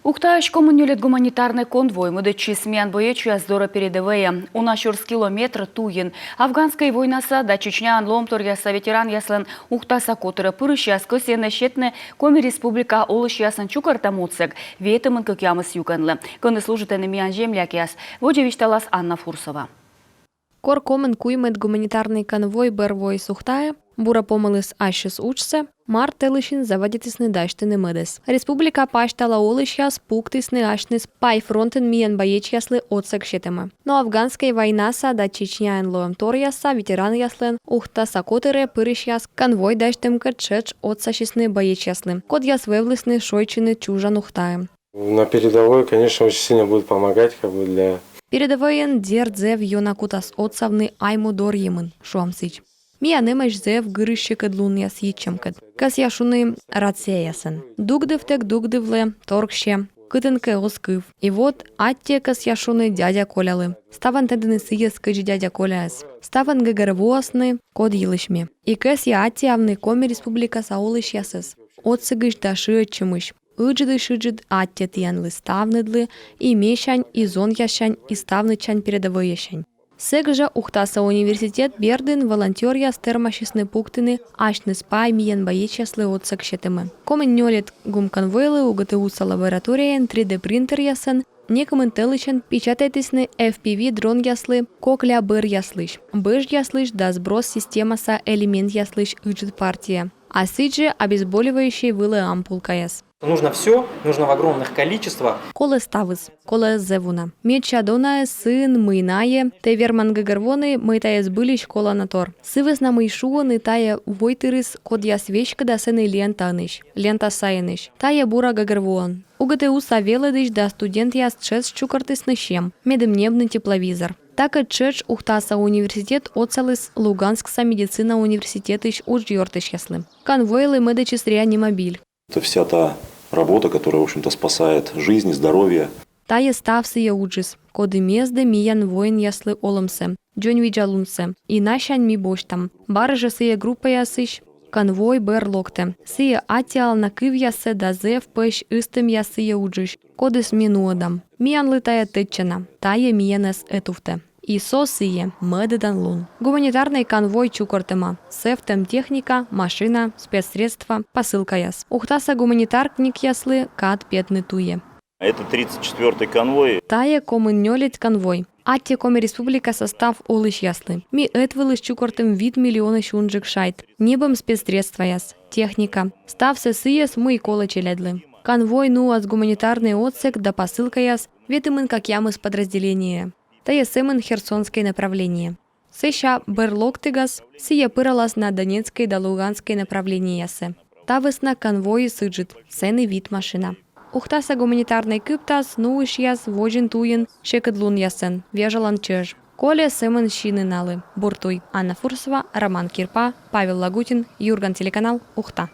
Ухтааш коммунюлет гуманитарный конвой мудычи смен боечу здорово передовые. У нас чурс километр туин. Афганская войнаса да Чечня ломтор яса ветеран яслен ухтаса которая пырыщас көсене щетне коми республика олыш ясын чукартамуцек. Ветымын как ямыс юканлы. Конды служит энемиян земляк яс. Водевич талас Анна Фурсова. Кор комен куймет гуманитарный конвой бервой сухтая, бура помылыс ащес учсе, мар телышин завадитисны даштыны медес. Республика паштала олышьяс пуктисны ашныс пай фронтен миен боеч яслы отсек щетема. Но афганская войнаса да Чечнян лоем тор яса ветеран яслен ухта сакотере пырыш яс конвой даштым качеч отсащисны боеч яслы. Код яс вевлысны шойчины чужан ухтаем. На передовой, конечно, очень сильно будет помогать для... Передовоен дердзев йонакутас отсавны аймудор емын, шуамсыч. Мия немеш зев гырыще кадлун яс ечемкад. Кас яшуны рация ясын. Дугдывтек дугдывле, торгще, кытынке оскыв. И вот атте кас яшуны дядя Колялы. Ставан тедыны сыес кыч дядя Коляс. Ставан гагарвуасны код елышме. И кас я атте авны коми республика саулыш ясыс. Отсыгыш даши чымыш. Ыджды-шыджд атте тиянлы ставныдлы, и мещань, и зон ящань, и ставнычань передовой ящань. Сегжа ухтаса университет бердын волонтер яс термашисны пуктыны ашны спай миен боеч яслы отсак щетемы. Комен нёлет гум конвойлы УГТУ-са лабораториян 3D принтер ясын, некомен телычен печатайтысны FPV дрон яслы кокля быр яслыш. Быж яслыш да сброс системаса элемент яслыш ыджд партия. А сыджи обезболивающий вылы ампулка яс. Нужно все, нужно в огромных количествах. Коле ставыз, коле зевуна. Мечадона сын мыйнае, те верман гагарвоны мытая сбылищ кола натор. Сывыз на мыйшуаны тая войтырыс код я свечка да сыны лента аныш, лента сайыныш. Тая бура гагарвон. УГТУ савелыдыш да студент яс чес чукартыс нышем, медымневный тепловизор. Так и чеч ухтаса университет оцелыс Луганскса медицина университетыш уджьортыш яслы. Конвойлы медичис реанимобиль. Это вся та работа, которая, в общем-то, спасает жизнь и здоровье. Тая ставсыя уджис, коды мезды миян воин яслы олымсе, джон виджалунсе, и нащань ми боштам. Барыжа сыя группа ясыш, конвой бер локте. Сыя атиал на кыв ясе да зев пэш ыстым ясыя уджиш, кодыс минуадам. Миян лытая тэтчана, тая миянес этуфте. И сосые медыдан лун. Гуманитарный конвой чукортема. Сефтем техника, машина, спецсредства, посылка яс. Ухтаса гуманитаркник яслы кат петны туе. Это 34-й конвой. Тая комын нёлить конвой. Атте коми республика состав олыш яслы. Ми этвылыш чукортем вид миллиона шунжик шайт. Небом спецсредства яс. Техника. Ставсе сыес мы и колы челедлы. Конвой нуаз гуманитарный отсек да посылка яс. Ветымын как ямыс подразделение. Тая семен Херсонское направление. Сэща берлоктыгас, сия пыралас на Донецкое да Луганское направление ясе. Тавыс на конвои сыджит, сены вид машина. Ухтаса гуманитарный кыптас, нуыш яс, вожин туин, шекадлун ясен, вежалан чеж. Коля семен щины налы. Буртуй. Анна Фурсова, Роман Кирпа, Павел Лагутин, Юрган, телеканал Ухта.